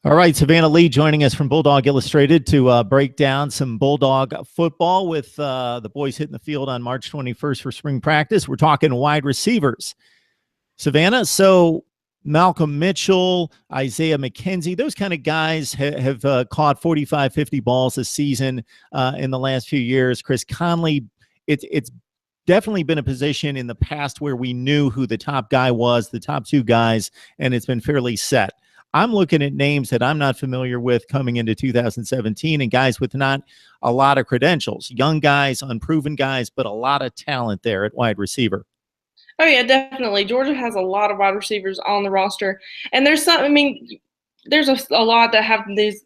All right, Savannah Lee joining us from Bulldog Illustrated to break down some Bulldog football with the boys hitting the field on March 21st for spring practice. We're talking wide receivers. Savannah, so Malcolm Mitchell, Isaiah McKenzie, those kind of guys have caught 45, 50 balls a season in the last few years. Chris Conley, it's definitely been a position in the past where we knew who the top guy was, the top two guys, and it's been fairly set. I'm looking at names that I'm not familiar with coming into 2017 and guys with not a lot of credentials, young guys, unproven guys, but a lot of talent there at wide receiver. Oh yeah, definitely. Georgia has a lot of wide receivers on the roster, and there's some. I mean, there's a lot that have these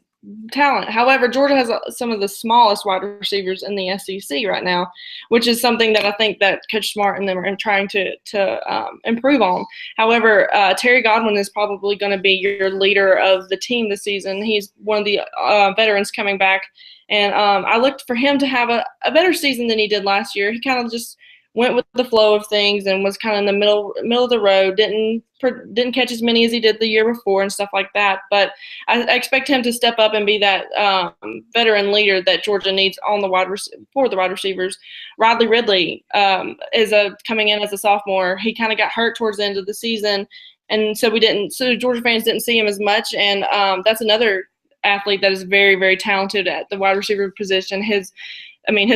talent. However, Georgia has some of the smallest wide receivers in the SEC right now, which is something that I think that Coach Smart and them are trying to improve on. However, Terry Godwin is probably going to be your leader of the team this season. He's one of the veterans coming back, and I looked for him to have a better season than he did last year. He kind of just went with the flow of things and was kind of in the middle of the road. Didn't catch as many as he did the year before and stuff like that. But I expect him to step up and be that veteran leader that Georgia needs on the for the wide receivers. Riley Ridley is coming in as a sophomore. He kind of got hurt towards the end of the season, and so Georgia fans didn't see him as much. And that's another athlete that is very, very talented at the wide receiver position. His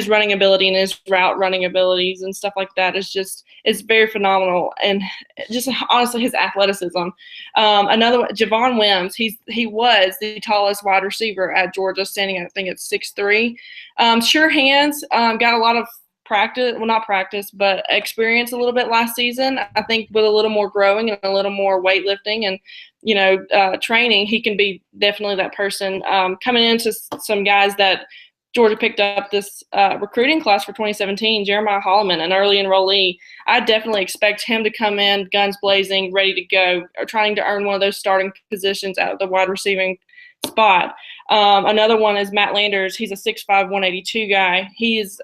running ability and his route running abilities and stuff like that is very phenomenal, and just honestly his athleticism. Another one, Javon Wims, he was the tallest wide receiver at Georgia, standing at, I think it's 6'3". Sure hands, got a lot of practice, well not practice, but experience a little bit last season. I think with a little more growing and a little more weightlifting and training, he can be definitely that person. Coming into some guys that Georgia picked up this recruiting class for 2017, Jeremiah Holloman, an early enrollee. I definitely expect him to come in guns blazing, ready to go, or trying to earn one of those starting positions out of the wide receiving spot. Another one is Matt Landers. He's a 6'5", 182 guy. He's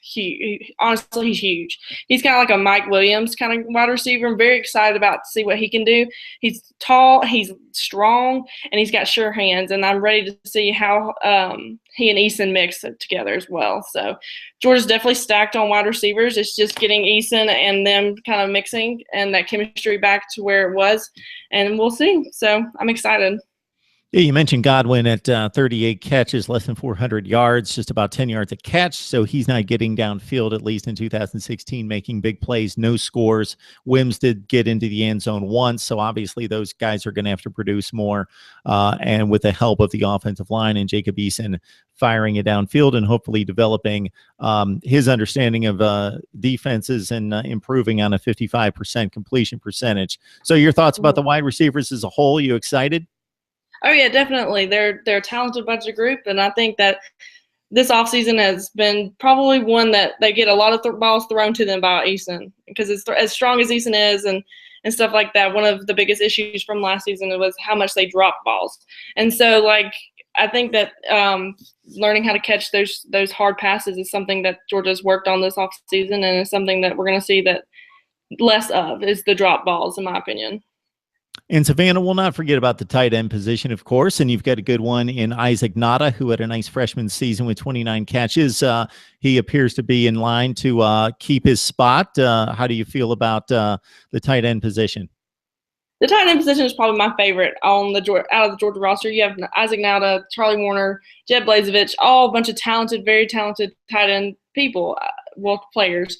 huge. Honestly, he's huge. He's kind of like a Mike Williams kind of wide receiver. I'm very excited about to see what he can do. He's tall, he's strong, and he's got sure hands. And I'm ready to see how he and Eason mix it together as well. So Georgia's definitely stacked on wide receivers. It's just getting Eason and them kind of mixing and that chemistry back to where it was. And we'll see. So I'm excited. Yeah, you mentioned Godwin at 38 catches, less than 400 yards, just about 10 yards a catch. So he's not getting downfield, at least in 2016, making big plays, no scores. Wims did get into the end zone once. So obviously those guys are going to have to produce more. And with the help of the offensive line and Jacob Eason firing it downfield and hopefully developing his understanding of defenses and improving on a 55% completion percentage. So your thoughts about the wide receivers as a whole? You excited? Oh yeah, definitely. They're a talented bunch of group, and I think that this offseason has been probably one that they get a lot of balls thrown to them by Eason, because it's as strong as Eason is and stuff like that. One of the biggest issues from last season was how much they drop balls, and so I think that learning how to catch those hard passes is something that Georgia's worked on this offseason, and it's something that we're going to see that less of is the drop balls, in my opinion. And Savannah, will not forget about the tight end position, of course. And you've got a good one in Isaac Nada, who had a nice freshman season with 29 catches. He appears to be in line to keep his spot. How do you feel about the tight end position? The tight end position is probably my favorite on out of the Georgia roster. You have Isaac Nada, Charlie Warner, Jed Blazevich, all a bunch of talented, very talented tight end people, players.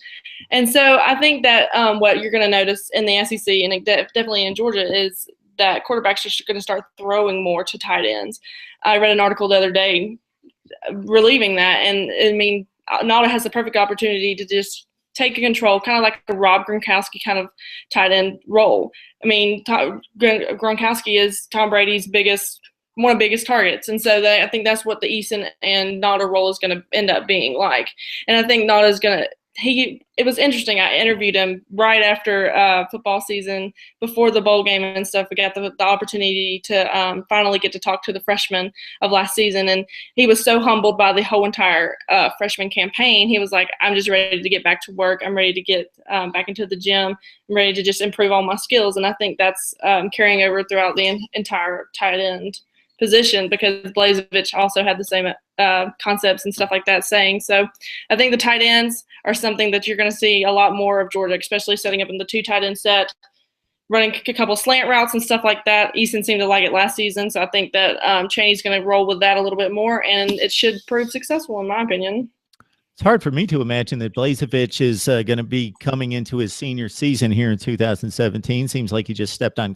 And so I think that what you're going to notice in the SEC and definitely in Georgia is that quarterbacks are going to start throwing more to tight ends. I read an article the other day relieving that, and I mean, Nada has the perfect opportunity to just take control, kind of like a Rob Gronkowski kind of tight end role. I mean, Gronkowski is Tom Brady's one of the biggest targets, and so I think that's what the Eason and Nada role is going to end up being like. And I think Nada is going to it was interesting. I interviewed him right after football season, before the bowl game and stuff. We got the opportunity to finally get to talk to the freshmen of last season, and he was so humbled by the whole entire freshman campaign. He was like, "I'm just ready to get back to work. I'm ready to get back into the gym. I'm ready to just improve all my skills." And I think that's carrying over throughout the entire tight end position, because Blazevich also had the same concepts and stuff like that saying. So I think the tight ends are something that you're going to see a lot more of Georgia, especially setting up in the 2 tight end set, running a couple slant routes and stuff like that. Easton seemed to like it last season, so I think that Cheney's going to roll with that a little bit more, and it should prove successful in my opinion. It's hard for me to imagine that Blazevich is going to be coming into his senior season here in 2017. Seems like he just stepped on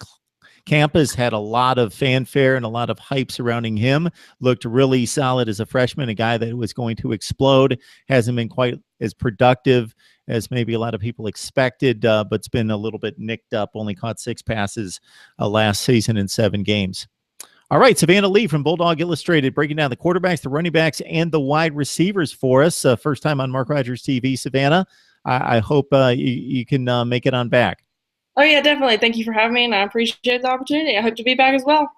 campus, had a lot of fanfare and a lot of hype surrounding him, looked really solid as a freshman, a guy that was going to explode. Hasn't been quite as productive as maybe a lot of people expected, but's been a little bit nicked up, only caught 6 passes last season in 7 games. All right, Savannah Lee from Bulldog Illustrated breaking down the quarterbacks, the running backs, and the wide receivers for us. First time on Mark Rogers TV, Savannah. I hope you can make it on back. Oh, yeah, definitely. Thank you for having me, and I appreciate the opportunity. I hope to be back as well.